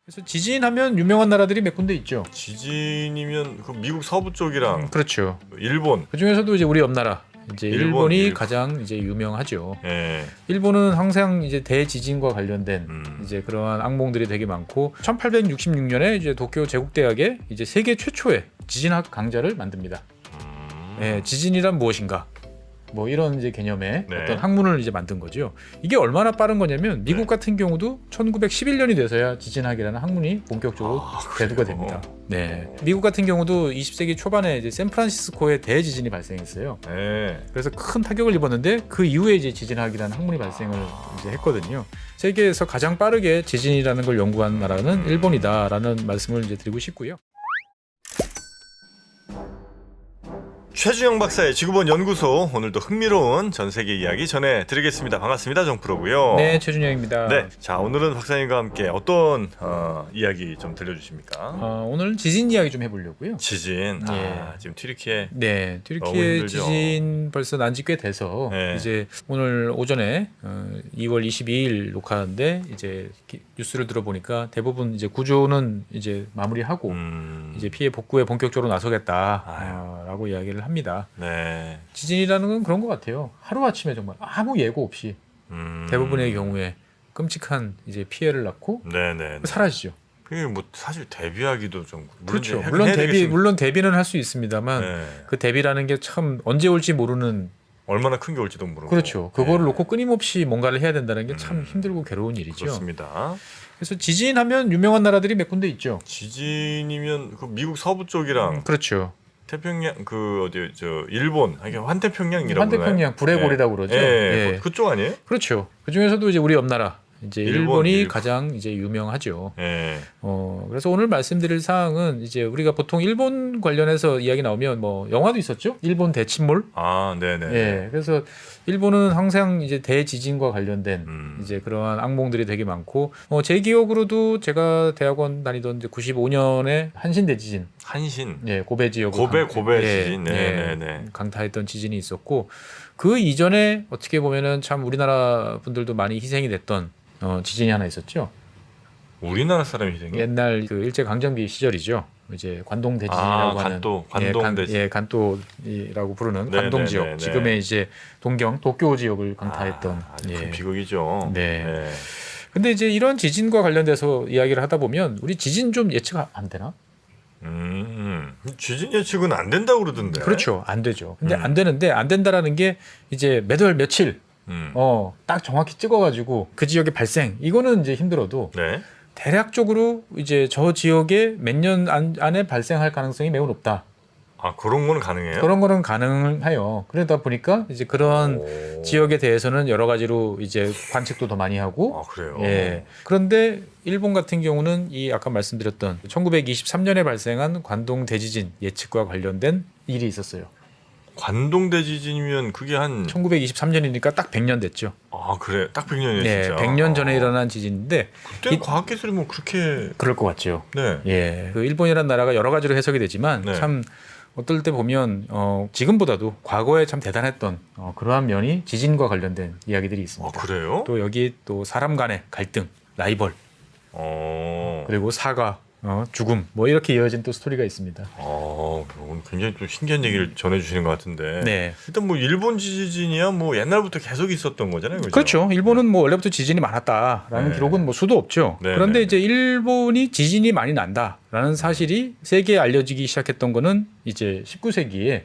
그래서 지진하면 유명한 나라들이 몇 군데 있죠. 지진이면 그 미국 서부 쪽이랑 그렇죠. 일본. 그 중에서도 이제 우리 옆 나라 이제 일본이 일본. 가장 이제 유명하죠. 예. 일본은 항상 이제 대지진과 관련된 이제 그러한 악몽들이 되게 많고 1866년에 이제 도쿄 제국대학에 이제 세계 최초의 지진학 강좌를 만듭니다. 예, 지진이란 무엇인가? 뭐 이런 이제 개념의 네. 어떤 학문을 이제 만든 거죠. 이게 얼마나 빠른 거냐면 미국 네. 같은 경우도 1911년이 돼서야 지진학이라는 학문이 본격적으로 대두가 됩니다. 네. 미국 같은 경우도 20세기 초반에 이제 샌프란시스코에 대지진이 발생했어요. 예. 그래서 큰 타격을 입었는데 그 이후에 이제 지진학이라는 학문이 발생을 이제 했거든요. 세계에서 가장 빠르게 지진이라는 걸 연구한 나라는 일본이다라는 말씀을 이제 드리고 싶고요. 최주영 박사의 지구본 연구소, 오늘도 흥미로운 전 세계 이야기 전해드리겠습니다. 반갑습니다, 정프로고요. 네, 최준영입니다. 네, 자 오늘은 박사님과 함께 어떤 이야기 좀 들려주십니까? 오늘 지진 이야기 좀 해보려고요. 지진. 예. 지금 튀르키예. 네, 너무 튀르키예 힘들죠. 지진 벌써 난지 꽤 돼서 네. 이제 오늘 오전에 2월 22일 녹화하는데 이제 뉴스를 들어보니까 대부분 이제 구조는 이제 마무리하고 이제 피해 복구에 본격적으로 나서겠다라고 이야기를 합니다. 네. 지진이라는 건 그런 것 같아요. 하루 아침에 정말 아무 예고 없이 대부분의 경우에 끔찍한 이제 피해를 낳고 네네. 사라지죠. 그게 뭐 사실 데뷔하기도 좀 그렇죠. 이제 물론 해야 되겠습니다. 물론 대비는 할 수 있습니다만 네. 그 대비라는 게 참 언제 올지 모르는. 얼마나 큰 게 올지도 모르고. 그렇죠. 그거를 네. 놓고 끊임없이 뭔가를 해야 된다는 게 참 힘들고 괴로운 일이죠. 그렇습니다. 그래서 지진하면 유명한 나라들이 몇 군데 있죠. 지진이면 그 미국 서부 쪽이랑 그렇죠. 태평양 그 어디 저 일본 아니 환태평양이라고 환태평양 불레골이라고 그러죠. 예. 예. 그쪽 아니에요? 그렇죠. 그 중에서도 이제 우리 옆 나라 이제 일본. 일본이 가장 이제 유명하죠. 예. 그래서 오늘 말씀드릴 사항은 이제 우리가 보통 일본 관련해서 이야기 나오면 뭐 영화도 있었죠. 일본 대침몰. 네네. 예. 그래서 일본은 항상 이제 대지진과 관련된 이제 그러한 악몽들이 되게 많고 제 기억으로도 제가 대학원 다니던 이제 95년에 한신 대지진. 한신. 예, 고베 지역 고베 지진. 네네네. 강타했던 지진이 있었고 그 이전에 어떻게 보면은 참 우리나라 분들도 많이 희생이 됐던 지진이 하나 있었죠. 우리나라 사람이 희생이? 옛날 그 일제 강점기 시절이죠. 이제 관동 대지진이라고 하는 관동 대지진. 간도라고 부르는 네, 관동 네, 지역. 네, 네. 지금의 이제 동경 도쿄 지역을 강타했던. 아주 큰 비극이죠. 네. 예. 근데 이제 이런 지진과 관련돼서 이야기를 하다 보면 우리 지진 좀 예측 안 되나? 지진 예측은 안 된다고 그러던데. 그렇죠. 안 되죠. 근데 안 되는데 안 된다라는 게 이제 몇 월 며칠 딱 정확히 찍어가지고 그 지역의 발생 이거는 이제 힘들어도 네. 대략적으로 이제 저 지역에 몇 년 안에 발생할 가능성이 매우 높다. 그런 거는 가능해요? 그런 거는 가능해요. 그러다 보니까 이제 그런 지역에 대해서는 여러 가지로 이제 관측도 더 많이 하고. 그래요? 예. 그런데 일본 같은 경우는 이 아까 말씀드렸던 1923년에 발생한 관동 대지진 예측과 관련된 일이 있었어요. 관동 대지진이면 그게 한 1923년이니까 딱 100년 됐죠. 그래. 딱 100년이에요, 네, 진짜. 100년 전에 일어난 지진인데 그때 과학 기술이 뭐 그렇게 그럴 것 같죠. 네. 예. 그 일본이라는 나라가 여러 가지로 해석이 되지만 네. 참 어떨 때 보면 지금보다도 과거에 참 대단했던 그러한 면이 지진과 관련된 이야기들이 있습니다. 그래요? 또 여기 또 사람 간의 갈등, 라이벌, 그리고 사과, 죽음 뭐 이렇게 이어진 또 스토리가 있습니다. 오늘 굉장히 좀 신기한 얘기를 전해주시는 것 같은데. 네. 일단 뭐 일본 지진이야 뭐 옛날부터 계속 있었던 거잖아요, 그죠? 그렇죠. 일본은 뭐 원래부터 지진이 많았다라는 네. 기록은 뭐 수도 없죠. 네, 그런데 네. 이제 일본이 지진이 많이 난다라는 사실이 세계에 알려지기 시작했던 거는 이제 19세기에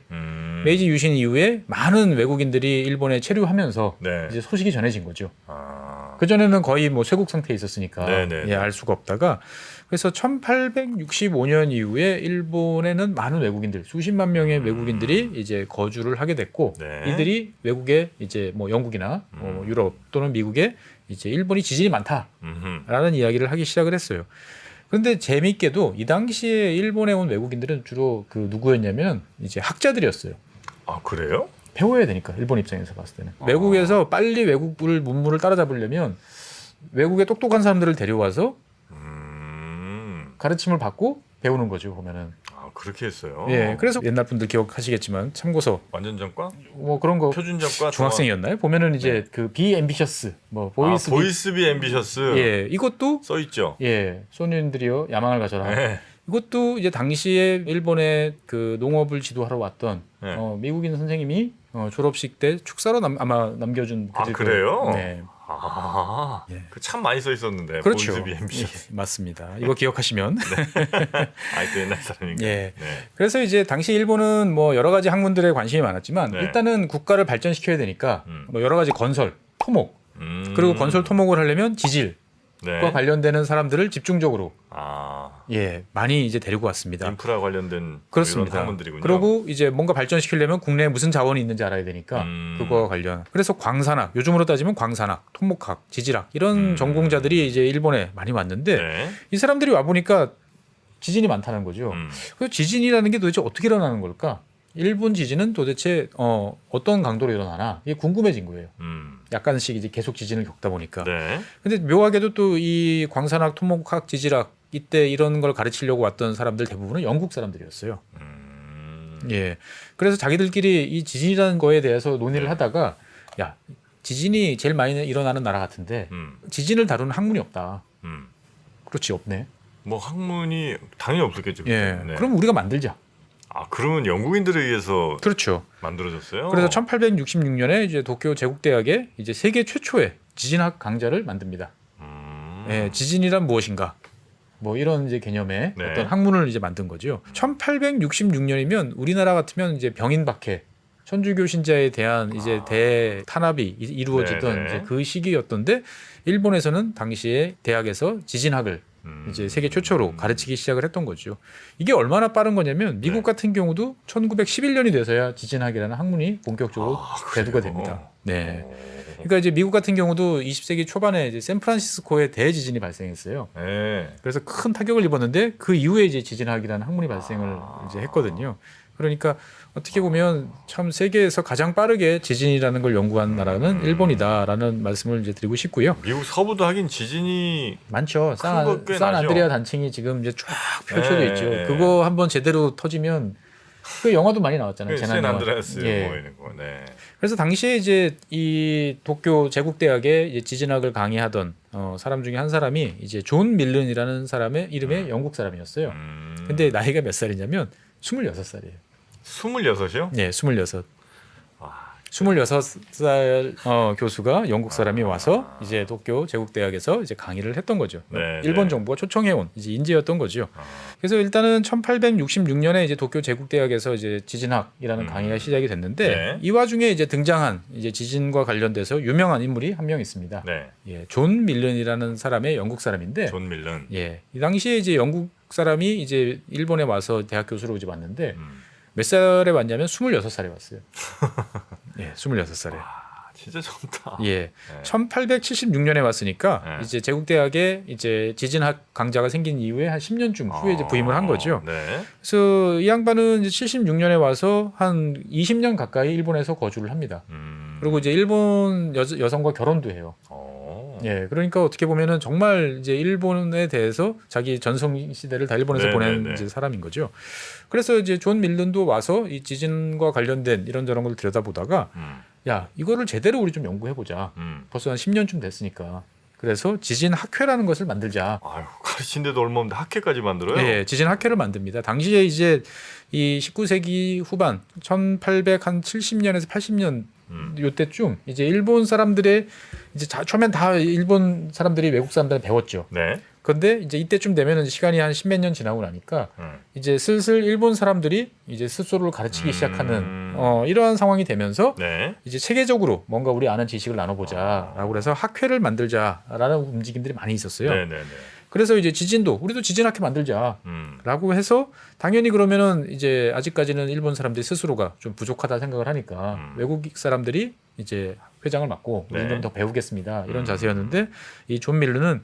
메이지 유신 이후에 많은 외국인들이 일본에 체류하면서 네. 이제 소식이 전해진 거죠. 아, 그 전에는 거의 뭐 쇄국 상태에 있었으니까 네, 네, 네. 알 수가 없다가 그래서 1865년 이후에 일본에는 많은 외국인들, 수십만 명의 외국인들이 이제 거주를 하게 됐고 네. 이들이 외국에 이제 뭐 영국이나 유럽 또는 미국에 이제 일본이 지진이 많다라는 이야기를 하기 시작을 했어요. 그런데 재미있게도 이 당시에 일본에 온 외국인들은 주로 그 누구였냐면 이제 학자들이었어요. 그래요? 배워야 되니까 일본 입장에서 봤을 때는 외국에서 빨리 외국을 문물을 따라잡으려면 외국의 똑똑한 사람들을 데려와서 가르침을 받고 배우는 거죠. 보면은 그렇게 했어요. 예, 그래서 옛날 분들 기억하시겠지만 참고서 완전 전과? 뭐 그런 거 표준 전과? 중학생이었나요? 보면은 이제 그 비 앰비셔스 뭐 보이스 보이스 비 앰비셔스. 예, 이것도 써 있죠. 예, 소년들이여 야망을 가져라. 네. 이것도 이제 당시에 일본의 그 농업을 지도하러 왔던 네. 미국인 선생님이 졸업식 때 축사로 아마 남겨준 아, 글일 그래요? 거예요. 네, 예. 참 많이 써 있었는데. 그렇죠. 보이스 비 앰비셔스. 예, 맞습니다. 이거 기억하시면. 또 옛날 사람인가. 예. 네. 그래서 이제 당시 일본은 뭐 여러 가지 학문들에 관심이 많았지만 네. 일단은 국가를 발전시켜야 되니까 뭐 여러 가지 건설, 토목 그리고 건설 토목을 하려면 지질과 네. 관련되는 사람들을 집중적으로 많이 이제 데리고 왔습니다. 인프라 관련된 그렇습니다. 이런 학문들이군요. 그리고 이제 뭔가 발전시키려면 국내에 무슨 자원이 있는지 알아야 되니까 그거와 관련. 그래서 광산학, 요즘으로 따지면 광산학, 토목학, 지질학 이런 전공자들이 이제 일본에 많이 왔는데 네. 이 사람들이 와 보니까 지진이 많다는 거죠. 그래서 지진이라는 게 도대체 어떻게 일어나는 걸까? 일본 지진은 도대체 어떤 강도로 일어나나 이게 궁금해진 거예요. 약간씩 이제 계속 지진을 겪다 보니까. 네. 근데 묘하게도 또 이 광산학, 토목학, 지질학 이때 이런 걸 가르치려고 왔던 사람들 대부분은 영국 사람들이었어요. 예. 그래서 자기들끼리 이 지진이라는 거에 대해서 논의를 하다가 야, 지진이 제일 많이 일어나는 나라 같은데 지진을 다루는 학문이 없다. 그렇지, 없네. 뭐 학문이 당연히 없었겠죠. 예. 네. 그럼 우리가 만들자. 그러면 영국인들에 의해서 그렇죠. 만들어졌어요. 그래서 1866년에 이제 도쿄 제국대학에 이제 세계 최초의 지진학 강좌를 만듭니다. 예, 지진이란 무엇인가? 뭐 이런 이제 개념의 네. 어떤 학문을 이제 만든 거죠. 1866년이면 우리나라 같으면 이제 병인박해 천주교 신자에 대한 이제 대탄압이 이루어지던 네, 네. 이제 그 시기였던데 일본에서는 당시에 대학에서 지진학을 이제 세계 최초로 가르치기 시작을 했던 거죠. 이게 얼마나 빠른 거냐면 미국 같은 경우도 1911년이 돼서야 지진학이라는 학문이 본격적으로 대두가 됩니다. 네. 그러니까 이제 미국 같은 경우도 20세기 초반에 이제 샌프란시스코에 대지진이 발생했어요. 네. 그래서 큰 타격을 입었는데 그 이후에 이제 지진학이라는 학문이 발생을 이제 했거든요. 그러니까 어떻게 보면 참 세계에서 가장 빠르게 지진이라는 걸 연구한 나라는 일본이다라는 말씀을 이제 드리고 싶고요. 미국 서부도 하긴 지진이 많죠. 거 꽤 산 나죠. 안드레아 단층이 지금 이제 쫙 펼쳐져 네, 있죠. 네. 그거 한번 제대로 터지면 그 영화도 많이 나왔잖아요. 샌 재난 영화. 안드레아스 예. 뭐 이런 거. 네. 그래서 당시에 이제 이 도쿄 제국대학에 이제 지진학을 강의하던 사람 중에 한 사람이 이제 존 밀른이라는 사람의 이름의 영국 사람이었어요. 근데 나이가 몇 살이냐면 26살이에요. 26이요? 네, 26. 26살 교수가 영국 사람이 와서 이제 도쿄 제국대학에서 이제 강의를 했던 거죠. 네, 일본 네. 정부가 초청해온 이제 인재였던 거죠. 그래서 일단은 1866년에 이제 도쿄 제국대학에서 이제 지진학이라는 강의가 시작이 됐는데 네. 이 와중에 이제 등장한 이제 지진과 관련돼서 유명한 인물이 한 명 있습니다. 네. 예, 존 밀런이라는 사람의 영국 사람인데, 존 밀런. 예, 이 당시에 이제 영국 사람이 이제 일본에 와서 대학 교수로 이제 왔는데 몇 살에 왔냐면 26살에 왔어요. 예, 26살에. 진짜 젊다. 예. 네. 1876년에 왔으니까 네. 이제 제국대학에 이제 지진학 강좌가 생긴 이후에 한 10년쯤 후에 이제 부임을 한 거죠. 네. 그래서 이 양반은 이제 76년에 와서 한 20년 가까이 일본에서 거주를 합니다. 그리고 이제 일본 여성과 결혼도 해요. 예, 그러니까 어떻게 보면은 정말 이제 일본에 대해서 자기 전성 시대를 다 일본에서 보낸 이제 사람인 거죠. 그래서 이제 존 밀런도 와서 이 지진과 관련된 이런저런 걸 들여다보다가 야, 이거를 제대로 우리 좀 연구해 보자. 벌써 한 10년쯤 됐으니까. 그래서 지진 학회라는 것을 만들자. 아유, 가르친 데도 얼마 없는데 학회까지 만들어요? 예, 지진 학회를 만듭니다. 당시에 이제 이 19세기 후반 1870년에서 80년 요때쯤 이제 일본 사람들의 이제 처음엔 다 일본 사람들이 외국 사람들한테 배웠죠. 네. 근데 이제 이때쯤 되면은 시간이 한 십몇 년 지나고 나니까 이제 슬슬 일본 사람들이 이제 스스로를 가르치기 시작하는 이러한 상황이 되면서 네. 이제 체계적으로 뭔가 우리 아는 지식을 나눠보자라고 그래서 학회를 만들자라는 움직임들이 많이 있었어요. 네, 네, 네. 그래서 이제 지진도 우리도 지진학회 만들자라고 해서 당연히 그러면은 이제 아직까지는 일본 사람들이 스스로가 좀 부족하다 생각을 하니까 외국 사람들이 이제 회장을 맡고 우리는 좀 더 배우겠습니다 이런 자세였는데 이 존 밀런은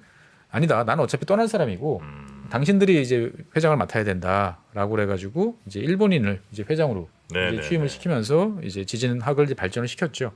아니다, 나는 어차피 떠날 사람이고 당신들이 이제 회장을 맡아야 된다라고 그래가지고 이제 일본인을 이제 회장으로 이제 취임을 시키면서 이제 지진학을 이제 발전을 시켰죠.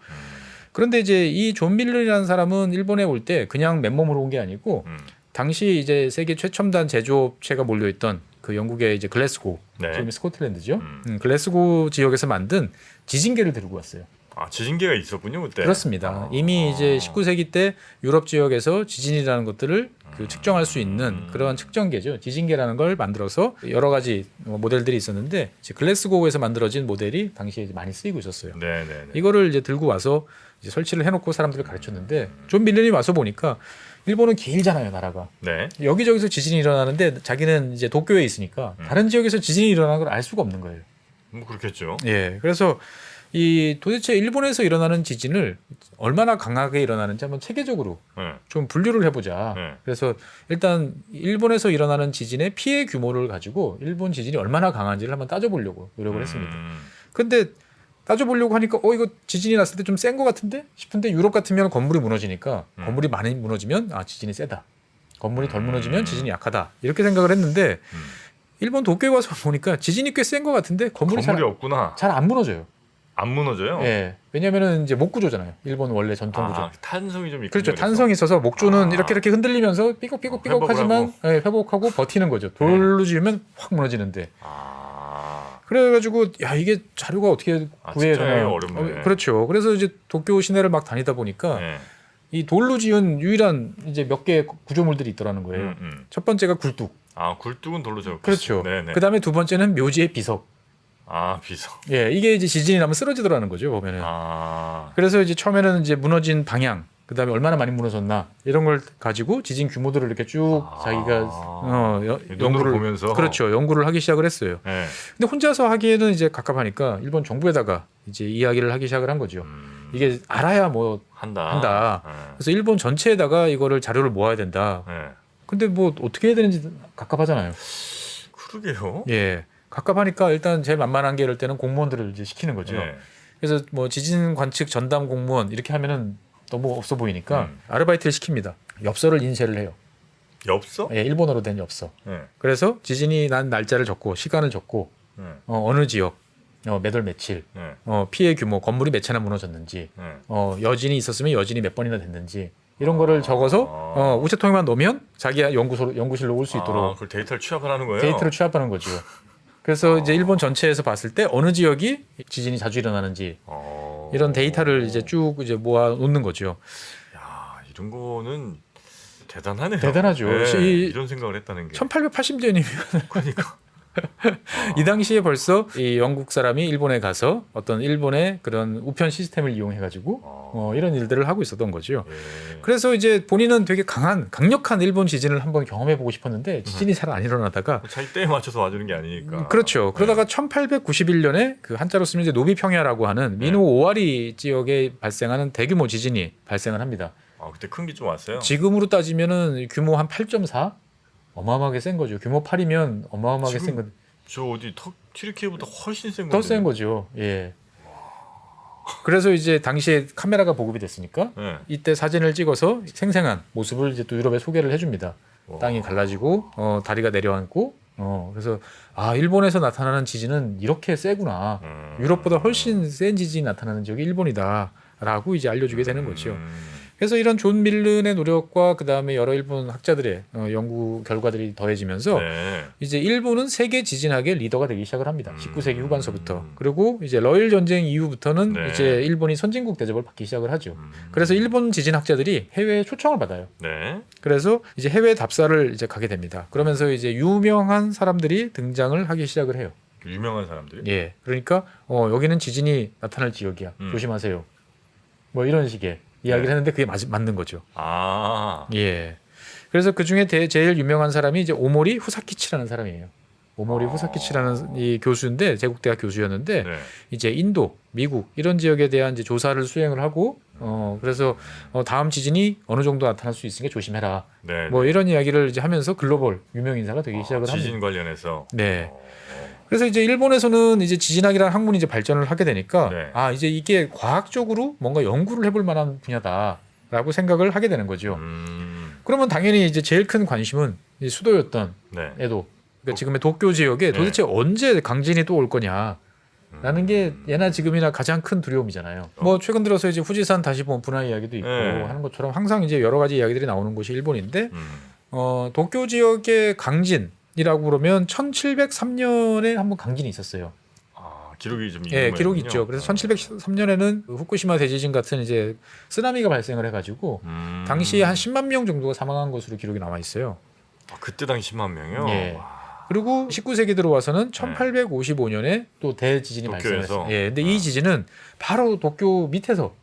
그런데 이제 이 존 밀런이라는 사람은 일본에 올 때 그냥 맨몸으로 온 게 아니고 당시 이제 세계 최첨단 제조업체가 몰려있던 그 영국의 이제 글래스고, 네. 지금 스코틀랜드죠. 글래스고 지역에서 만든 지진계를 들고 왔어요. 아, 지진계가 있었군요 그때. 그렇습니다. 이미 이제 19세기 때 유럽 지역에서 지진이라는 것들을 그 측정할 수 있는 그러한 측정계죠. 지진계라는 걸 만들어서 여러 가지 모델들이 있었는데 이제 글래스고에서 만들어진 모델이 당시에 이제 많이 쓰이고 있었어요. 네네네. 이거를 이제 들고 와서 이제 설치를 해놓고 사람들을 가르쳤는데 존 밀런이 와서 보니까 일본은 길잖아요, 나라가. 네. 여기저기서 지진이 일어나는데 자기는 이제 도쿄에 있으니까 다른 지역에서 지진이 일어나는 걸 알 수가 없는 거예요. 그렇겠죠. 예, 그래서 이 도대체 일본에서 일어나는 지진을 얼마나 강하게 일어나는지 한번 체계적으로 네. 좀 분류를 해보자. 네. 그래서 일단 일본에서 일어나는 지진의 피해 규모를 가지고 일본 지진이 얼마나 강한지를 한번 따져보려고 노력을 했습니다. 근데 따져보려고 하니까 이거 지진이 났을 때 좀 센 것 같은데 싶은데 유럽 같으면 건물이 무너지니까 건물이 많이 무너지면 지진이 세다. 건물이 덜 무너지면 지진이 약하다. 이렇게 생각을 했는데 일본 도쿄에 와서 보니까 지진이 꽤 센 것 같은데 건물이 없구나. 잘 안 무너져요. 안 무너져요? 예. 왜냐면은 이제 목구조잖아요. 일본 원래 전통 구조. 탄성이 좀 있군요. 그렇죠. 탄성이 있어서 목조는 이렇게 흔들리면서 삐걱삐걱하지만 회복하고 버티는 거죠. 돌로 지으면 확 무너지는데. 그래가지고 야 이게 자료가 어떻게 구해야 되나 어렵네. 그렇죠. 그래서 이제 도쿄 시내를 막 다니다 보니까 이 돌로 지은 유일한 이제 몇 개의 구조물들이 있더라는 거예요. 첫 번째가 굴뚝. 굴뚝은 돌로 지었고. 그렇죠. 네네. 그다음에 두 번째는 묘지의 비석. 비석. 예, 이게 이제 지진이 나면 쓰러지더라는 거죠, 보면은. 그래서 이제 처음에는 이제 무너진 방향, 그다음에 얼마나 많이 무너졌나 이런 걸 가지고 지진 규모들을 이렇게 쭉 자기가 연구를 보면서 그렇죠, 연구를 하기 시작을 했어요. 네. 근데 혼자서 하기에는 이제 갑갑하니까 일본 정부에다가 이제 이야기를 하기 시작을 한 거죠. 이게 알아야 뭐 한다. 그래서 일본 전체에다가 이거를 자료를 모아야 된다. 근데 뭐 어떻게 해야 되는지 갑갑하잖아요. 그러게요. 예. 갑갑하니까 일단 제일 만만한 게 이럴 때는 공무원들을 이제 시키는 거죠. 그래서 뭐 지진 관측 전담 공무원 이렇게 하면은 너무 없어 보이니까 아르바이트를 시킵니다. 엽서를 인쇄를 해요. 엽서? 예, 일본어로 된 엽서. 그래서 지진이 난 날짜를 적고 시간을 적고 어느 지역 몇 월 며칠 피해 규모 건물이 몇 채나 무너졌는지 여진이 있었으면 여진이 몇 번이나 됐는지 이런 거를 적어서 우체통에만 넣으면 자기가 연구실로 올 수 있도록 그걸 데이터를 취합을 하는 거예요? 데이터를 취합하는 거죠. 그래서 이제 일본 전체에서 봤을 때 어느 지역이 지진이 자주 일어나는지 이런 데이터를 이제 쭉 이제 모아 놓는 거죠. 야, 이런 거는 대단하네요. 대단하죠. 이런 생각을 했다는 게. 1880년이면 그러니까. 이 당시에 벌써 이 영국 사람이 일본에 가서 어떤 일본의 그런 우편 시스템을 이용해가지고 이런 일들을 하고 있었던 거죠. 그래서 이제 본인은 되게 강력한 일본 지진을 한번 경험해보고 싶었는데 지진이 잘 안 일어나다가 자기 때에 맞춰서 와주는 게 아니니까. 그렇죠. 그러다가 1891년에 그 한자로 쓰면 이제 노비평야라고 하는 미노 오와리 지역에 발생하는 대규모 지진이 발생을 합니다. 그때 큰 게 좀 왔어요. 지금으로 따지면은 규모 한 8.4? 어마어마하게 센 거죠. 규모 8이면 어마어마하게 센 거. 저 어디 튀르키예보다 훨씬 센 더 센 거죠. 예. 그래서 이제 당시에 카메라가 보급이 됐으니까 이때 사진을 찍어서 생생한 모습을 이제 또 유럽에 소개를 해줍니다. 땅이 갈라지고 다리가 내려앉고 그래서 일본에서 나타나는 지진은 이렇게 세구나. 유럽보다 훨씬 센 지진이 나타나는 지역이 일본이다라고 이제 알려주게 되는 거죠. 그래서 이런 존 밀런의 노력과 그 다음에 여러 일본 학자들의 연구 결과들이 더해지면서 이제 일본은 세계 지진학의 리더가 되기 시작을 합니다. 19세기 후반서부터. 그리고 이제 러일 전쟁 이후부터는 이제 일본이 선진국 대접을 받기 시작을 하죠. 그래서 일본 지진학자들이 해외에 초청을 받아요. 그래서 이제 해외 답사를 이제 가게 됩니다. 그러면서 이제 유명한 사람들이 등장을 하기 시작을 해요. 유명한 사람들이? 예. 그러니까 여기는 지진이 나타날 지역이야. 조심하세요. 뭐 이런 식의 이야기를 했는데 그게 맞는 거죠. 예. 그래서 그 중에 제일 유명한 사람이 이제 오모리 후사키치라는 사람이에요. 오모리 후사키치라는 이 교수인데 제국대학 교수였는데 이제 인도, 미국 이런 지역에 대한 이제 조사를 수행을 하고 그래서 다음 지진이 어느 정도 나타날 수 있으니까 조심해라. 뭐 이런 이야기를 이제 하면서 글로벌 유명 인사가 되기 시작을 합니다. 지진 관련해서. 네. 그래서 이제 일본에서는 이제 지진학이라는 학문이 이제 발전을 하게 되니까 이제 이게 과학적으로 뭔가 연구를 해볼 만한 분야다라고 생각을 하게 되는 거죠. 그러면 당연히 이제 제일 큰 관심은 이 수도였던 에도, 그러니까 지금의 도쿄 지역에 도대체 언제 강진이 또 올 거냐라는 게 예나 지금이나 가장 큰 두려움이잖아요. 뭐 최근 들어서 이제 후지산 다시 본분화 이야기도 있고 하는 것처럼 항상 이제 여러 가지 이야기들이 나오는 곳이 일본인데 도쿄 지역의 강진이라고 그러면 1703년에 한번 강진이 있었어요. 기록이 좀 예, 있는 기록이 모양이군요. 있죠. 그래서 1703년에는 후쿠시마 대지진 같은 이제 쓰나미가 발생을 해가지고 당시에 한 10만 명 정도가 사망한 것으로 기록이 남아 있어요. 그때 당시 10만 명이요. 예. 와. 그리고 19세기 들어와서는 1855년에 또 대지진이 발생을 도쿄에서? 했어요. 예, 근데 이 지진은 바로 도쿄 밑에서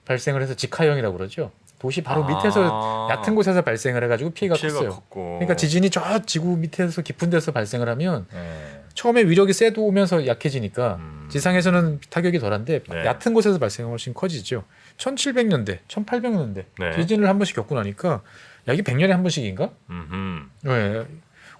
발생을 해서 직하형이라고 그러죠. 도시 바로 밑에서 얕은 곳에서 발생을 해가지고 피해가 컸어요. 컸고. 그러니까 지진이 저 지구 밑에서 깊은 데서 발생을 하면 네. 처음에 위력이 세도 오면서 약해지니까 지상에서는 타격이 덜한데 네. 얕은 곳에서 발생하면 훨씬 커지죠. 1700년대, 1800년대 네. 지진을 한 번씩 겪고 나니까 야, 이게 100년에 한 번씩인가? 네.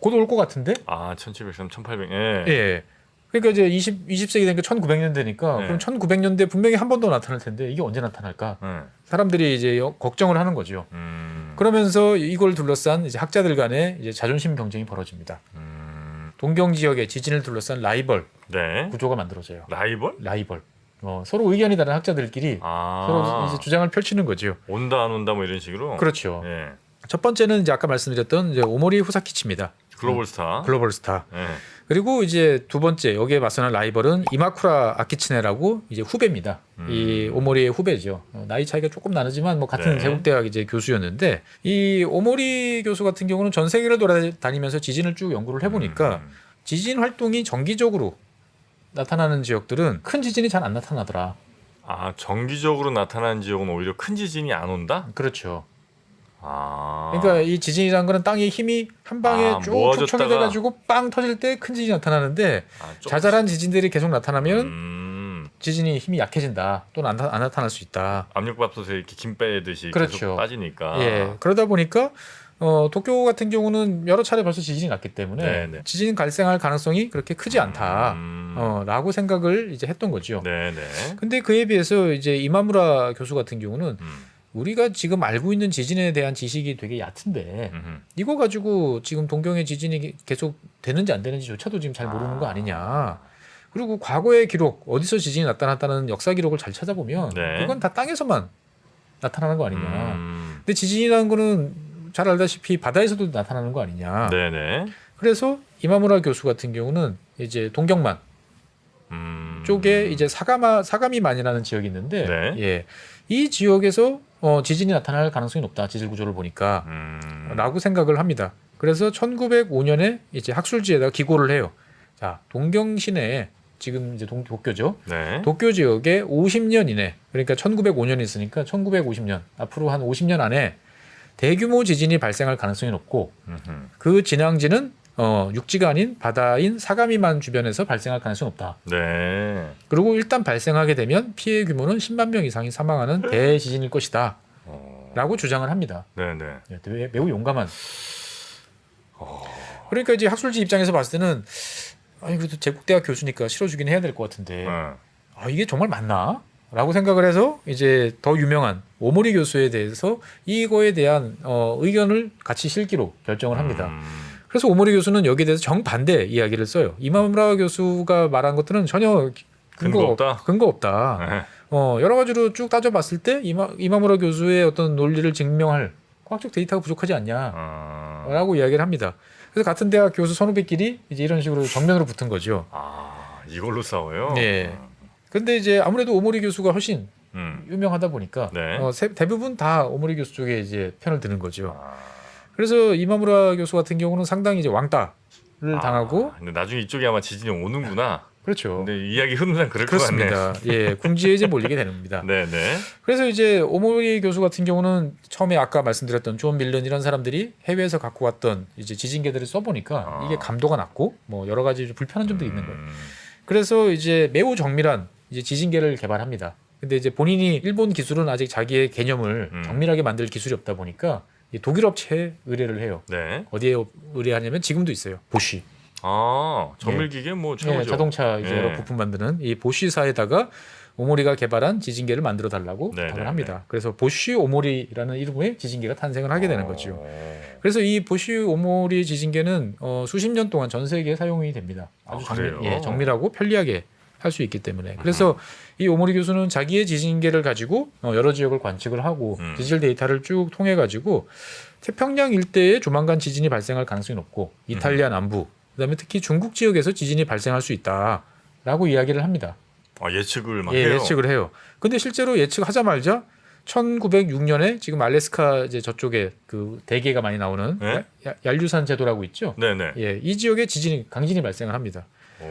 곧 올 것 같은데? 1703, 1800. 예. 예. 그러니까 이제 20세기 되니까 1900년대니까 네. 그럼 1900년대 분명히 한 번 더 나타날 텐데 이게 언제 나타날까? 네. 사람들이 이제 걱정을 하는 거죠. 그러면서 이걸 둘러싼 이제 학자들 간의 이제 자존심 경쟁이 벌어집니다. 동경 지역의 지진을 둘러싼 라이벌 네. 구조가 만들어져요. 라이벌? 서로 의견이 다른 학자들끼리 서로 이제 주장을 펼치는 거죠. 온다 안 온다 뭐 이런 식으로. 그렇죠. 예. 첫 번째는 이제 아까 말씀드렸던 이제 오모리 후사키치입니다. 글로벌 스타. 글로벌 스타. 예. 그리고 이제 두 번째 여기에 맞서는 라이벌은 이마쿠라 아키치네라고 이제 후배입니다. 이 오모리의 후배죠. 나이 차이가 조금 나지만 뭐 같은 네. 제국대학 이제 교수였는데 이 오모리 교수 같은 경우는 전 세계를 돌아다니면서 지진을 쭉 연구를 해보니까 지진 활동이 정기적으로 나타나는 지역들은 큰 지진이 잘 안 나타나더라. 정기적으로 나타나는 지역은 오히려 큰 지진이 안 온다? 그렇죠. 그러니까 이 지진이라는 거는 땅의 힘이 한 방에 쭉 모아졌다가- 축적이 돼가지고 빵 터질 때 큰 지진이 나타나는데 자잘한 지진들이 계속 나타나면 지진이 힘이 약해진다 또는 안 나타날 수 있다. 압력밥솥에 이렇게 김 빼듯이 그렇죠. 계속 빠지니까. 예, 그러다 보니까 도쿄 같은 경우는 여러 차례 벌써 지진이 났기 때문에 네네. 지진 발생할 가능성이 그렇게 크지 않다라고 생각을 이제 했던 거죠. 네네. 근데 그에 비해서 이제 이마무라 교수 같은 경우는 우리가 지금 알고 있는 지진에 대한 지식이 되게 얕은데 이거 가지고 지금 동경의 지진이 계속 되는지 안 되는지조차도 지금 잘 모르는 거 아니냐. 그리고 과거의 기록 어디서 지진이 나타났다는 역사 기록을 잘 찾아보면 네. 그건 다 땅에서만 나타나는 거 아니냐. 근데 지진이라는 거는 잘 알다시피 바다에서도 나타나는 거 아니냐. 네네. 그래서 이마무라 교수 같은 경우는 이제 동경만 쪽에 이제 사가미만이라는 지역이 있는데 네. 예, 이 지역에서 지진이 나타날 가능성이 높다. 지질 구조를 보니까 라고 생각을 합니다. 그래서 1905년에 이제 학술지에다가 기고를 해요. 자, 동경 시내에 지금 이제 도쿄죠. 네. 도쿄 지역에 50년 이내, 그러니까 1905년이 있으니까 1950년 앞으로 한 50년 안에 대규모 지진이 발생할 가능성이 높고 그 진앙지는 육지가 아닌 바다인 사가미만 주변에서 발생할 가능성이 높다. 네. 그리고 일단 발생하게 되면 피해 규모는 10만 명 이상이 사망하는 대지진일 것이다. 라고 주장을 합니다. 네네. 네, 매우 용감한. 그러니까 이제 학술지 입장에서 봤을 때는 아니 그래도 제국대학 교수니까 실어주긴 해야 될 것 같은데 이게 정말 맞나? 라고 생각을 해서 이제 더 유명한 오모리 교수에 대해서 이거에 대한 의견을 같이 실기로 결정을 합니다. 그래서 오모리 교수는 여기에 대해서 정반대 이야기를 써요. 이마무라 교수가 말한 것들은 전혀 근거 없다. 네. 여러 가지로 쭉 따져봤을 때 이마무라 교수의 어떤 논리를 증명할 과학적 데이터가 부족하지 않냐라고 이야기를 합니다. 그래서 같은 대학 교수 선후배끼리 이제 이런 식으로 정면으로 붙은 거죠. 이걸로 싸워요? 네. 근데 이제 아무래도 오모리 교수가 훨씬 유명하다 보니까 네. 대부분 다 오모리 교수 쪽에 이제 편을 드는 거죠. 그래서 이마무라 교수 같은 경우는 상당히 이제 왕따를 당하고. 근데 나중에 이쪽에 아마 지진이 오는구나. 그렇죠. 근데 이야기 흐름상 그럴 것 같네요. 그렇습니다. 예, 궁지에 이제 몰리게 됩니다. 네네. 그래서 이제 오모리 교수 같은 경우는 처음에 아까 말씀드렸던 존 밀런 이런 사람들이 해외에서 갖고 왔던 이제 지진계들을 써보니까 이게 감도가 낮고 뭐 여러 가지 불편한 점들이 있는 거예요. 그래서 이제 매우 정밀한 이제 지진계를 개발합니다. 근데 이제 본인이 일본 기술은 아직 자기의 개념을 정밀하게 만들 기술이 없다 보니까 독일 업체에 의뢰를 해요. 네. 어디에 의뢰하냐면 지금도 있어요. 보쉬. 정밀기계 뭐 최고죠. 자동차 이제 여러 부품 만드는 이 보쉬사에다가 오모리가 개발한 지진계를 만들어 달라고 부탁을 합니다. 그래서 보쉬 오모리라는 이름의 지진계가 탄생을 하게 되는 거죠. 그래서 이 보쉬 오모리 지진계는 수십 년 동안 전 세계에 사용이 됩니다. 아주 정밀하고 편리하게 할 수 있기 때문에. 그래서 이 오모리 교수는 자기의 지진계를 가지고 여러 지역을 관측을 하고 디지털 데이터를 쭉 통해 가지고 태평양 일대에 조만간 지진이 발생할 가능성이 높고 이탈리아 남부, 그다음에 특히 중국 지역에서 지진이 발생할 수 있다라고 이야기를 합니다. 아, 예측을 막 예, 해요. 예측을 해요. 근데 실제로 예측하자마자 1906년에 지금 알래스카 이제 저쪽에 그 대게가 많이 나오는 네? 얄류산 제도라고 있죠. 네네. 예, 이 지역에 지진이 강진이 발생을 합니다. 오.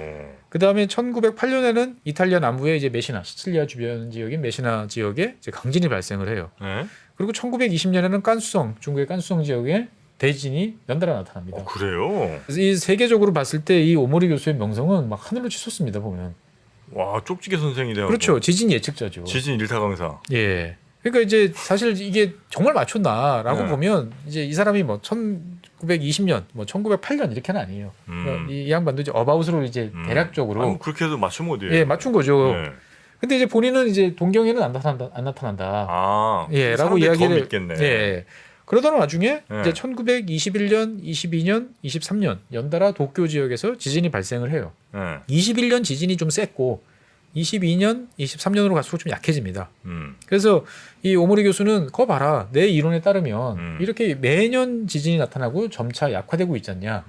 그다음에 1908년에는 이탈리아 남부의 이제 메시나, 시칠리아 주변 지역인 메시나 지역에 이제 강진이 발생을 해요. 네? 그리고 1920년에는 깐수성, 중국의 깐수성 지역에 대지진이 연달아 나타납니다. 그래요? 그래서 이 세계적으로 봤을 때 이 오모리 교수의 명성은 막 하늘로 치솟습니다. 보면. 와, 쪽지게 선생이 돼요. 그렇죠. 지진 예측자죠. 지진 일타 강사. 예. 그러니까 이제 사실 이게 정말 맞췄나라고 네. 보면 이제 이 사람이 뭐 1920년, 뭐 1908년 이렇게는 아니에요. 그러니까 이 양반도 이제 어바웃으로 이제 대략적으로 아니, 그렇게 해도 맞추면 어디예요? 예 맞춘 거죠. 네. 근데 이제 본인은 이제 동경에는 안 나타난다. 아, 예, 라고 사람들이 더 이야기를 믿겠네. 예. 그러던 와중에 네. 이제 1921년, 22년, 23년 연달아 도쿄 지역에서 지진이 발생을 해요. 네. 21년 지진이 좀 셌고 22년, 23년으로 갈수록 좀 약해집니다. 그래서 이 오모리 교수는 거 봐라. 내 이론에 따르면 이렇게 매년 지진이 나타나고 점차 약화되고 있지 않냐.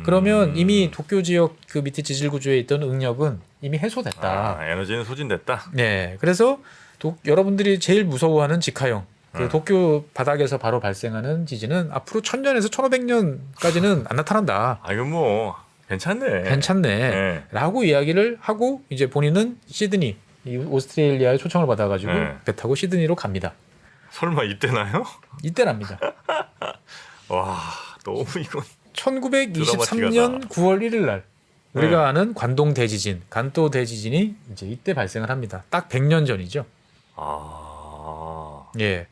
그러면 이미 도쿄 지역 그 밑에 지질 구조에 있던 응력은 이미 해소됐다. 아, 에너지는 소진됐다. 네. 그래서 여러분들이 제일 무서워하는 직하형 그 도쿄 바닥에서 바로 발생하는 지진은 앞으로 1000년에서 1500년까지는 안 나타난다. 아, 이건 뭐 괜찮네. 괜찮네. 네. 라고 이야기를 하고 이제 본인은 시드니, 이 오스트레일리아의 초청을 받아가지고 네. 배 타고 시드니로 갑니다. 설마 이때나요? 이때랍니다. 와, 너무 이건 1923년 9월 1일 날 우리가 아는 관동 대지진, 간또 대지진이 이제 이때 발생을 합니다. 딱 100년 전이죠. 아, 예.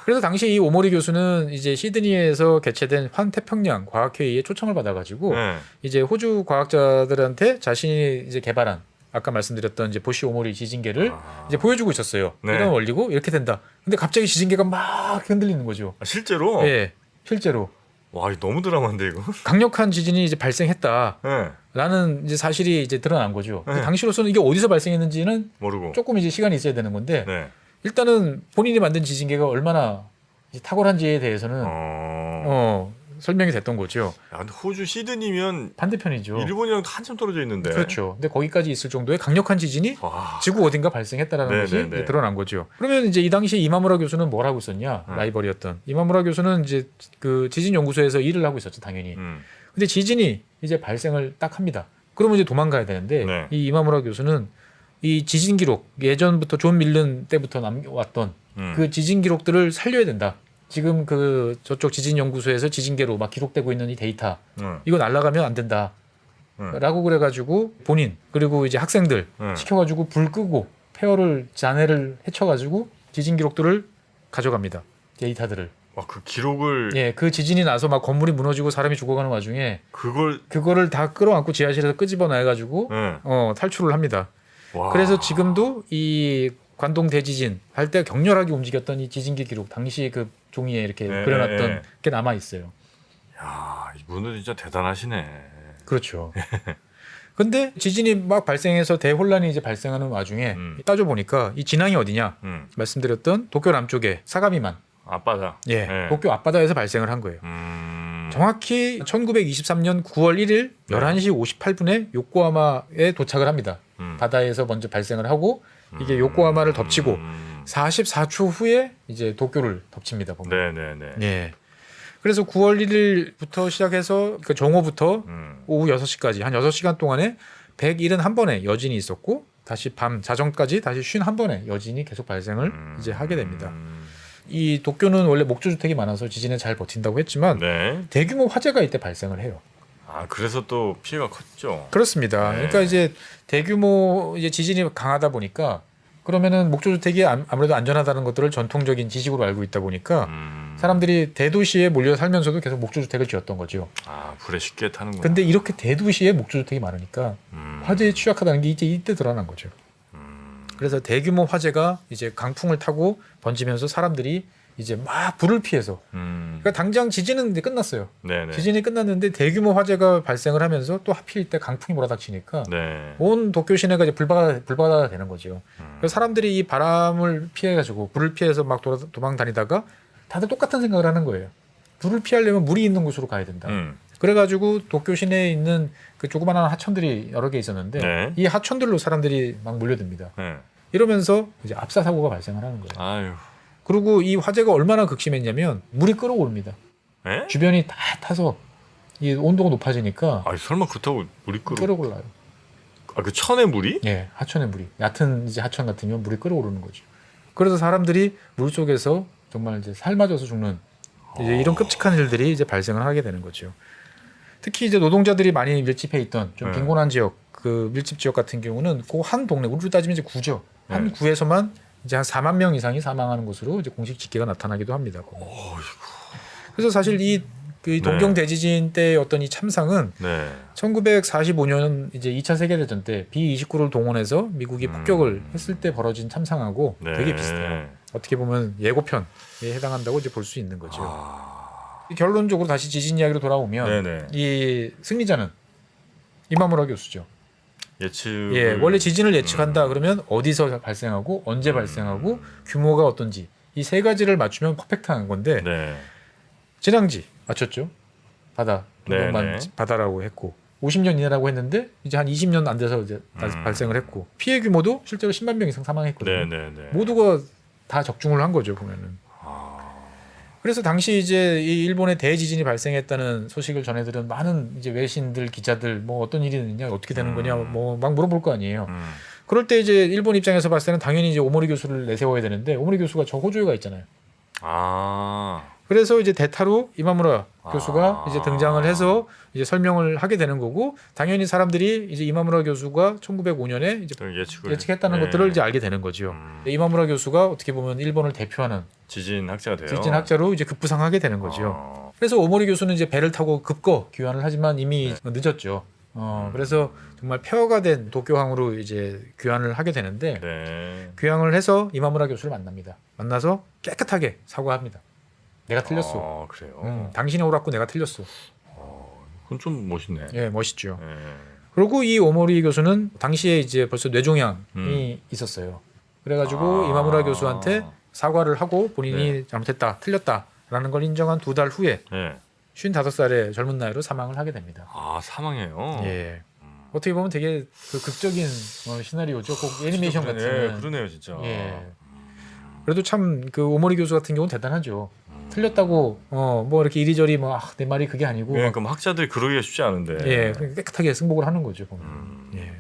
그래서 당시 이 오모리 교수는 이제 시드니에서 개최된 환태평양 과학회의에 초청을 받아가지고 네. 이제 호주 과학자들한테 자신이 이제 개발한 아까 말씀드렸던 이제 보시 오모리 지진계를 이제 보여주고 있었어요. 네. 이런 원리고 이렇게 된다. 근데 갑자기 지진계가 막 흔들리는 거죠. 아, 실제로? 예, 실제로 와, 이거 너무 드라마인데 이거. 강력한 지진이 이제 발생했다라는 네. 이제 사실이 이제 드러난 거죠. 네. 당시로서는 이게 어디서 발생했는지는 모르고. 조금 이제 시간이 있어야 되는 건데 네. 일단은 본인이 만든 지진계가 얼마나 이제 탁월한지에 대해서는 설명이 됐던 거죠. 야, 근데 호주 시드니면 반대편이죠. 일본이랑 한참 떨어져 있는데. 그렇죠. 근데 거기까지 있을 정도의 강력한 지진이 와. 지구 어딘가 발생했다라는 네, 것이 네, 네. 이제 드러난 거죠. 그러면 이제 이 당시 이마무라 교수는 뭘 하고 있었냐? 라이벌이었던 이마무라 교수는 이제 그 지진 연구소에서 일을 하고 있었죠, 당연히. 근데 지진이 이제 발생을 딱 합니다. 그러면 이제 도망가야 되는데 네. 이 이마무라 교수는 이 지진 기록 예전부터 존 밀런 때부터 남겨왔던 그 지진 기록들을 살려야 된다. 지금 그 저쪽 지진 연구소에서 지진계로 막 기록되고 있는 이 데이터 이거 날아가면 안 된다. 라고 그래가지고 본인 그리고 이제 학생들 시켜가지고 불 끄고 폐허를 잔해를 해쳐가지고 지진 기록들을 가져갑니다. 데이터들을. 와, 그 기록을 예, 그 지진이 나서 막 건물이 무너지고 사람이 죽어가는 와중에 그거를 다 끌어안고 지하실에서 끄집어내가지고 네. 탈출을 합니다. 와. 그래서 지금도 이 관동 대지진 할 때 격렬하게 움직였던 이 지진기 기록 당시 그 종이에 이렇게 네, 그려놨던 네. 게 남아 있어요. 야, 이분은 진짜 대단하시네. 그렇죠. 근데 지진이 막 발생해서 대혼란이 이제 발생하는 와중에 따져 보니까 이 진앙이 어디냐? 말씀드렸던 도쿄 남쪽에 사가미만. 앞바다. 예. 네. 도쿄 앞바다에서 발생을 한 거예요. 정확히 1923년 9월 1일 11시 58분에 요코하마에 도착을 합니다. 바다에서 먼저 발생을 하고 이게 요코하마를 덮치고 44초 후에 이제 도쿄를 덮칩니다. 보면. 네네네. 예. 그래서 9월 1일부터 시작해서 그 정오부터 오후 6시까지 한 6시간 동안에 171번의 여진이 있었고 다시 밤 자정까지 다시 51번의 여진이 계속 발생을 이제 하게 됩니다. 이 도쿄는 원래 목조주택이 많아서 지진에 잘 버틴다고 했지만 네. 대규모 화재가 이때 발생을 해요. 아, 그래서 또 피해가 컸죠. 그렇습니다. 네. 그러니까 이제 대규모 이제 지진이 강하다 보니까 그러면은 목조주택이 아무래도 안전하다는 것들을 전통적인 지식으로 알고 있다 보니까 사람들이 대도시에 몰려 살면서도 계속 목조주택을 지었던 거죠. 아, 불에 쉽게 타는구나. 근데 이렇게 대도시에 목조주택이 많으니까 화재에 취약하다는 게 이제 이때 드러난 거죠. 그래서 대규모 화재가 이제 강풍을 타고 번지면서 사람들이 이제 막 불을 피해서 그러니까 당장 지진은 이제 끝났어요. 네네. 지진이 끝났는데 대규모 화재가 발생을 하면서 또 하필 이때 강풍이 몰아닥치니까 네. 온 도쿄 시내가 이제 불바다가 되는 거죠. 그래서 사람들이 이 바람을 피해가지고 불을 피해서 막 도망 다니다가 다들 똑같은 생각을 하는 거예요. 불을 피하려면 물이 있는 곳으로 가야 된다. 그래가지고 도쿄 시내에 있는 그 조그마한 하천들이 여러 개 있었는데 네. 이 하천들로 사람들이 막 몰려듭니다. 네. 이러면서 이제 압사 사고가 발생을 하는 거예요. 아유. 그리고 이 화재가 얼마나 극심했냐면 물이 끓어오릅니다. 에? 주변이 다 타서 이 온도가 높아지니까 아 설마 그렇다고 물이 끓어올라요. 그 천의 물이? 예, 하천의 물이 얕은 이제 하천 같으면 물이 끓어오르는 거죠. 그래서 사람들이 물 속에서 정말 이제 삶아져서 죽는 이제 이런 끔찍한 일들이 이제 발생을 하게 되는 거죠. 특히 이제 노동자들이 많이 밀집해 있던 좀 빈곤한 지역, 그 밀집 지역 같은 경우는 그 한 동네, 우리로 따지면 이제 구죠. 한 구에서만 이제 한 4만 명 이상이 사망하는 것으로 이제 공식 집계가 나타나기도 합니다. 그래서 사실 이 그 동경 대지진 때의 어떤 이 참상은 1945년 이제 2차 세계대전 때 B-29를 동원해서 미국이 폭격을 했을 때 벌어진 참상하고 되게 비슷해요. 어떻게 보면 예고편에 해당한다고 이제 볼 수 있는 거죠. 결론적으로 다시 지진 이야기로 돌아오면 이 승리자는 이마무라 교수죠. 예측. 예, 원래 지진을 예측한다 그러면 어디서 발생하고 언제 발생하고 규모가 어떤지 이 세 가지를 맞추면 퍼펙트한 건데 진앙지 맞췄죠. 바다, 동경만 바다라고 했고 50년 이내라고 했는데 이제 한 20년 안 돼서 이제 발생을 했고 피해 규모도 실제로 10만 명 이상 사망했거든요. 모두가 다 적중을 한 거죠 보면은. 그래서 당시 이제 이 일본의 대지진이 발생했다는 소식을 전해들은 많은 이제 외신들 기자들 뭐 어떤 일이 있느냐 어떻게 되는 거냐 뭐 막 물어볼 거 아니에요. 그럴 때 이제 일본 입장에서 봤을 때는 당연히 이제 오모리 교수를 내세워야 되는데 오모리 교수가 저 호주가 있잖아요. 그래서 이제 대타로 이마무라 교수가 이제 등장을 해서 이제 설명을 하게 되는 거고 당연히 사람들이 이제 이마무라 교수가 1905년에 이제 예측했다는 것들을 이제 알게 되는 거죠. 이마무라 교수가 어떻게 보면 일본을 대표하는 지진 학자가 돼요. 지진 학자로 이제 급부상하게 되는 거죠. 그래서 오모리 교수는 이제 배를 타고 급거 귀환을 하지만 이미 늦었죠. 그래서 정말 폐허가 된 도쿄항으로 이제 귀환을 하게 되는데 귀환을 해서 이마무라 교수를 만납니다. 만나서 깨끗하게 사과합니다. 내가 틀렸어. 그래요. 당신이 옳았고 내가 틀렸어. 그건 좀 멋있네. 예, 멋있죠. 그리고 이 오모리 교수는 당시에 이제 벌써 뇌종양이 있었어요. 그래가지고 이마무라 교수한테 사과를 하고 본인이 잘못했다, 틀렸다라는 걸 인정한 2달 후에 55살의 젊은 나이로 사망을 하게 됩니다. 사망해요. 예. 어떻게 보면 되게 그 극적인 시나리오죠. 꼭 애니메이션 같은. 그러네요, 진짜. 예. 그래도 참 그 오모리 교수 같은 경우는 대단하죠. 틀렸다고 뭐 이렇게 이리저리 뭐 내 말이 그게 아니고. 그럼 학자들이 그러기가 쉽지 않은데. 예, 깨끗하게 승복을 하는 거죠. 보면. 예.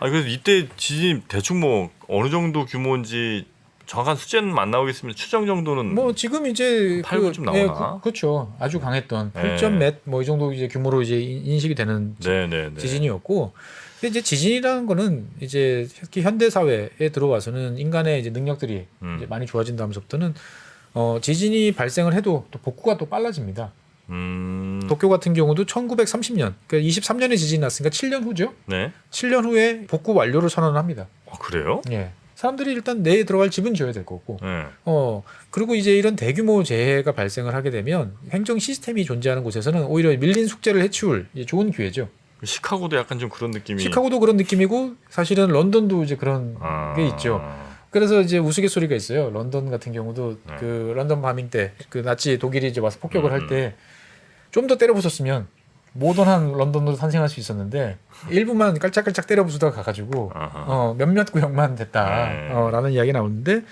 그래서 이때 지진 대충 뭐 어느 정도 규모인지 정확한 숫자는 안 나오겠으면 추정 정도는 뭐 지금 이제 8좀 나오나? 예, 그렇죠. 아주 강했던 8점 몇 뭐 이 정도 이제 규모로 이제 인식이 되는 지진이었고. 근데 이제 지진이라는 거는 이제 특히 현대 사회에 들어와서는 인간의 이제 능력들이 이제 많이 좋아진 다음부터는 지진이 발생을 해도 또 복구가 또 빨라집니다. 도쿄 같은 경우도 1930년, 그러니까 23년에 지진이 났으니까 7년 후죠. 7년 후에 복구 완료를 선언합니다. 그래요? 예. 사람들이 일단 내에 들어갈 집은 지어야 될 거고. 그리고 이제 이런 대규모 재해가 발생을 하게 되면 행정 시스템이 존재하는 곳에서는 오히려 밀린 숙제를 해치울 좋은 기회죠. 시카고도 약간 좀 그런 느낌이. 시카고도 그런 느낌이고 사실은 런던도 이제 그런 게 있죠. 그래서 이제 우스갯소리가 있어요. 런던 같은 경우도 그 런던 파밍 때 그 나치 독일이 이제 와서 폭격을 할 때 좀 더 때려 부쉈으면 모던한 런던으로 탄생할 수 있었는데 일부만 깔짝깔짝 때려 부수다가 가가지고 몇몇 구역만 됐다라는 이야기 나오는데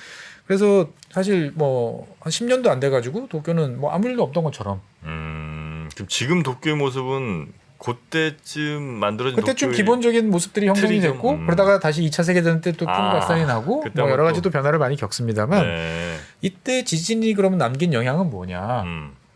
그래서 사실 뭐 한 10년도 안 돼가지고 도쿄는 뭐 아무 일도 없던 것처럼. 그럼 지금 도쿄의 모습은 그때쯤 만들어진 그때쯤 기본적인 모습들이 형성이 됐고 그러다가 다시 2차 세계대전 때 또 큰 발산이 나고 뭐 여러 가지 또 변화를 많이 겪습니다만 이때 지진이 그러면 남긴 영향은 뭐냐?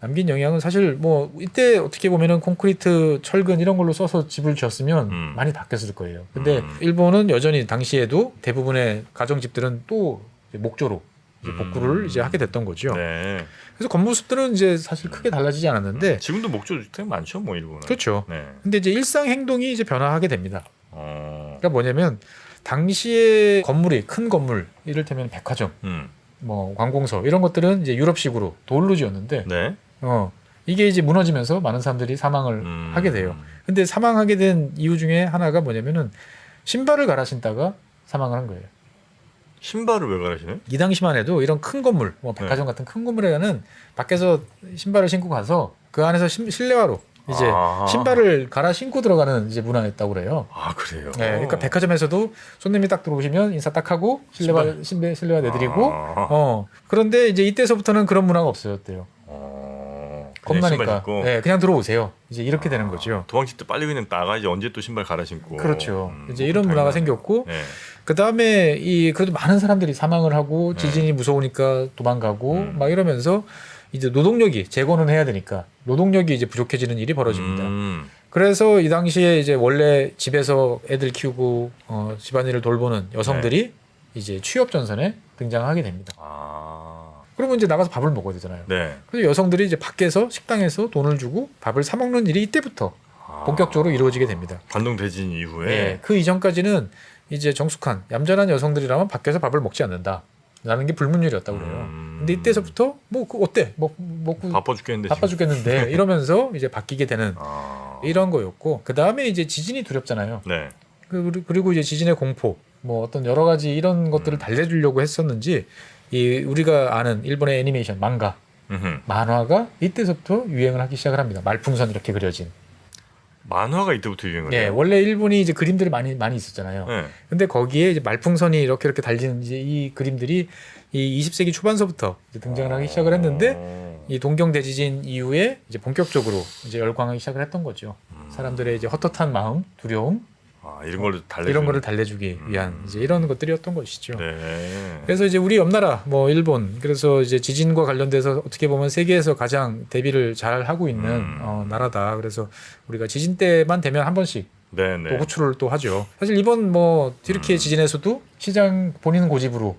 남긴 영향은 사실 뭐 이때 어떻게 보면은 콘크리트, 철근 이런 걸로 써서 집을 지었으면 많이 바뀌었을 거예요. 근데 일본은 여전히 당시에도 대부분의 가정집들은 또 목조로 이제 복구를 이제 하게 됐던 거죠. 그래서 겉모습들은 이제 사실 크게 달라지지 않았는데 지금도 목조 주택 많죠, 뭐 일본은. 그렇죠. 근데 이제 일상 행동이 이제 변화하게 됩니다. 그러니까 뭐냐면 당시에 건물이 큰 건물, 이를테면 백화점 뭐 관공서 이런 것들은 이제 유럽식으로 돌로 지었는데 네. 이게 이제 무너지면서 많은 사람들이 사망을 하게 돼요. 근데 사망하게 된 이유 중에 하나가 뭐냐면은 신발을 갈아 신다가 사망을 한 거예요. 신발을 왜 갈아시네? 이 당시만 해도 이런 큰 건물, 뭐 백화점 같은 큰 건물에는 밖에서 신발을 신고 가서 그 안에서 실내화로 이제 신발을 갈아 신고 들어가는 이제 문화였다고 그래요. 아, 그래요? 네, 그러니까 백화점에서도 손님이 딱 들어오시면 인사 딱 하고 실내화 내드리고 그런데 이제 이때서부터는 그런 문화가 없어졌대요. 겁나니까. 네, 그냥 들어오세요. 이제 이렇게 되는 거죠. 도망칠 때 빨리 그냥 나가야지 언제 또 신발 갈아 신고. 그렇죠. 이제 이런 문화가 생겼고 네. 그 다음에 그래도 많은 사람들이 사망을 하고 지진이 무서우니까 도망가고 막 이러면서 이제 노동력이 재건은 해야 되니까 노동력이 이제 부족해지는 일이 벌어집니다. 그래서 이 당시에 이제 원래 집에서 애들 키우고 집안일을 돌보는 여성들이 이제 취업 전선에 등장하게 됩니다. 그러면 이제 나가서 밥을 먹어야 되잖아요. 네. 그래서 여성들이 이제 밖에서 식당에서 돈을 주고 밥을 사 먹는 일이 이때부터 본격적으로 이루어지게 됩니다. 관동 대진 이후에. 네, 그 이전까지는 이제 정숙한 얌전한 여성들이라면 밖에서 밥을 먹지 않는다라는 게 불문율이었다고 그래요. 근데 이때서부터 뭐 어때? 먹고 바빠 죽겠는데 이러면서 이제 바뀌게 되는 이런 거였고 그 다음에 이제 지진이 두렵잖아요. 네. 그리고 이제 지진의 공포 뭐 어떤 여러 가지 이런 것들을 달래주려고 했었는지 우리가 아는 일본의 애니메이션 만화가 이때서부터 유행을 하기 시작을 합니다. 말풍선 이렇게 그려진. 만화가 이때부터 유행을 해요? 네, 원래 일본이 이제 그림들이 많이 있었잖아요. 네. 근데 거기에 이제 말풍선이 이렇게 달리는 이제 이 그림들이 이 20세기 초반서부터 이제 등장을 하기 시작을 했는데 이 동경 대지진 이후에 이제 본격적으로 이제 열광하기 시작을 했던 거죠. 사람들의 이제 헛헛한 마음, 두려움 이런 거를 달래주기 위한 이제 이런 것들이었던 것이죠. 네. 그래서 이제 우리 옆나라 뭐 일본 그래서 이제 지진과 관련돼서 어떻게 보면 세계에서 가장 대비를 잘 하고 있는 나라다. 그래서 우리가 지진 때만 되면 한 번씩 또 호출을 또 하죠. 사실 이번 뭐 튀르키예 지진에서도 시장 본인 고집으로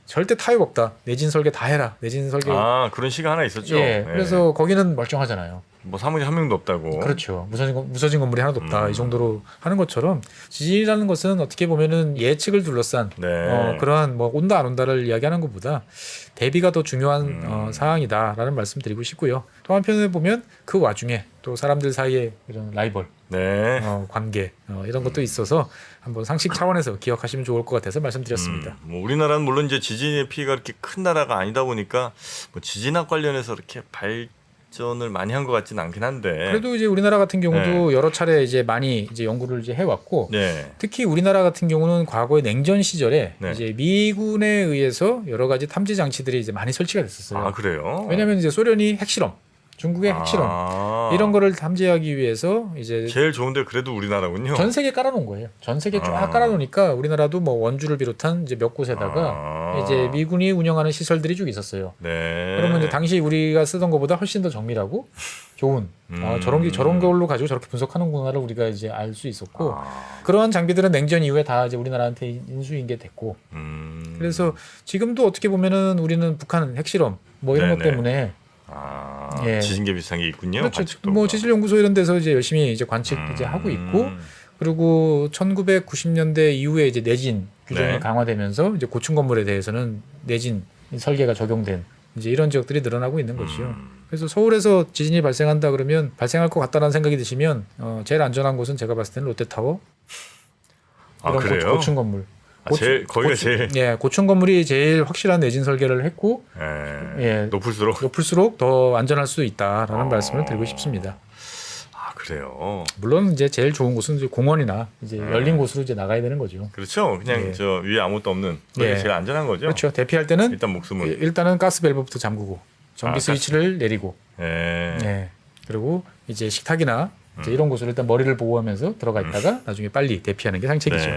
절대 타협 없다. 내진 설계 다 해라. 내진 설계. 그런 시가 하나 있었죠. 예. 그래서 거기는 멀쩡하잖아요. 뭐 사무실 한 명도 없다고. 그렇죠. 무서진 건물이 하나도 없다. 이 정도로 하는 것처럼 지진이라는 것은 어떻게 보면은 예측을 둘러싼 그러한 뭐 온다 안 온다를 이야기하는 것보다 대비가 더 중요한 사항이다라는 말씀드리고 싶고요. 또 한편에 보면 그 와중에 또 사람들 사이에 이런 라이벌 관계 이런 것도 있어서 한번 상식 차원에서 기억하시면 좋을 것 같아서 말씀드렸습니다. 뭐 우리나라는 물론 이제 지진의 피해가 그렇게 큰 나라가 아니다 보니까 뭐 지진학 관련해서 이렇게 발전을 많이 한 것 같지는 않긴 한데 그래도 이제 우리나라 같은 경우도 여러 차례 이제 많이 이제 연구를 이제 해왔고 특히 우리나라 같은 경우는 과거의 냉전 시절에 이제 미군에 의해서 여러 가지 탐지 장치들이 이제 많이 설치가 됐었어요. 아, 그래요? 왜냐하면 이제 소련이 핵실험 중국의 핵실험 이런 거를 탐지하기 위해서 이제 제일 좋은데 그래도 우리나라군요. 전 세계 깔아놓은 거예요. 전 세계 쫙 깔아놓으니까 우리나라도 뭐 원주를 비롯한 이제 몇 곳에다가 이제 미군이 운영하는 시설들이 쭉 있었어요. 그러면 이제 당시 우리가 쓰던 것보다 훨씬 더 정밀하고 좋은 저런 걸로 가지고 저렇게 분석하는구나를 우리가 이제 알 수 있었고 그러한 장비들은 냉전 이후에 다 이제 우리나라한테 인수인계 됐고 그래서 지금도 어떻게 보면은 우리는 북한 핵실험 뭐 이런 것 때문에 지진계 비슷한 게 있군요. 그렇죠. 뭐 지질연구소 이런 데서 이제 열심히 이제 관측 이제 하고 있고 그리고 1990년대 이후에 이제 내진 규정이 강화되면서 이제 고층 건물에 대해서는 내진 설계가 적용된 이제 이런 지역들이 늘어나고 있는 거죠. 그래서 서울에서 지진이 발생한다 그러면 발생할 것 같다라는 생각이 드시면 제일 안전한 곳은 제가 봤을 때는 롯데타워 이런 그래요? 고층 건물. 거기가 제일 고층 건물이 제일 확실한 내진 설계를 했고 높을수록 더 안전할 수 있다라는 말씀을 드리고 싶습니다. 그래요. 물론 이제 제일 좋은 곳은 이제 공원이나 이제 열린 곳으로 이제 나가야 되는 거죠. 그렇죠. 그냥 저 위에 아무것도 없는 그게 제일 안전한 거죠. 그렇죠. 대피할 때는 일단은 가스 밸브부터 잠그고 전기 스위치를 내리고 그리고 이제 식탁이나 이제 이런 곳으로 일단 머리를 보호하면서 들어가 있다가 나중에 빨리 대피하는 게 상책이죠.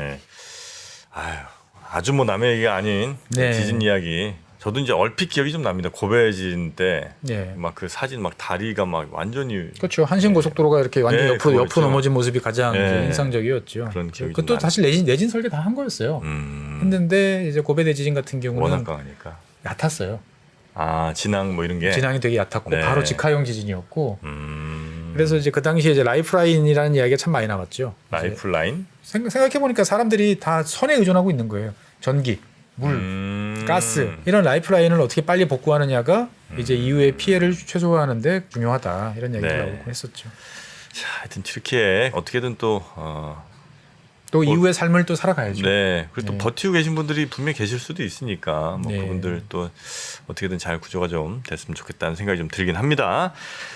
아주 뭐 남의 얘기가 아닌 지진 이야기. 저도 이제 얼핏 기억이 좀 납니다. 고베 지진 때 막 그 사진 막 다리가 막 완전히 그렇죠. 한신 고속도로가 이렇게 완전 옆으로 넘어진 모습이 가장 인상적이었죠. 그런 기억이 그것도 사실 내진 설계 다 한 거였어요. 했는데 이제 고베 대지진 같은 경우는 워낙 강하니까 얕았어요. 진앙 뭐 이런 게 진앙이 되게 얕았고 바로 직하형 지진이었고 그래서 이제 그 당시에 이제 라이프라인이라는 이야기가 참 많이 나왔죠. 라이프라인? 생각해 보니까 사람들이 다 선에 의존하고 있는 거예요. 전기, 물 가스 이런 라이프라인을 어떻게 빨리 복구하느냐가 이제 이후에 피해를 최소화하는데 중요하다 이런 얘기를 네. 나오고 했었죠. 자, 하여튼 튀르키예 어떻게든 또 또 이후의 삶을 또 살아가야죠. 네. 그리고 또 네. 버티고 계신 분들이 분명히 계실 수도 있으니까 뭐 네. 그분들 또 어떻게든 잘 구조가 좀 됐으면 좋겠다는 생각이 좀 들긴 합니다.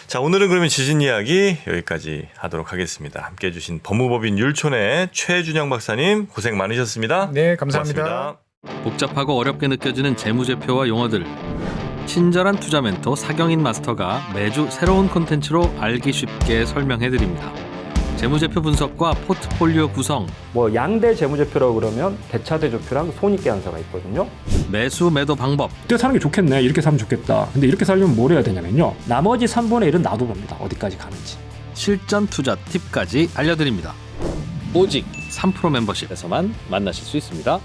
자, 오늘은 그러면 지진 이야기 여기까지 하도록 하겠습니다. 함께해 주신 법무법인 율촌의 최준영 박사님 고생 많으셨습니다. 네, 감사합니다. 고맙습니다. 복잡하고 어렵게 느껴지는 재무제표와 용어들. 친절한 투자 멘토 사경인 마스터가 매주 새로운 콘텐츠로 알기 쉽게 설명해드립니다. 재무제표 분석과 포트폴리오 구성, 뭐 양대 재무제표라고 그러면 대차대조표랑 손익계산서가 있거든요. 매수 매도 방법, 이때 사는 게 좋겠네. 이렇게 살면 좋겠다. 근데 이렇게 살려면 뭘 해야 되냐면요. 나머지 3분의 1은 놔둬봅니다. 어디까지 가는지. 실전 투자 팁까지 알려드립니다. 오직 3프로 멤버십에서만 만나실 수 있습니다.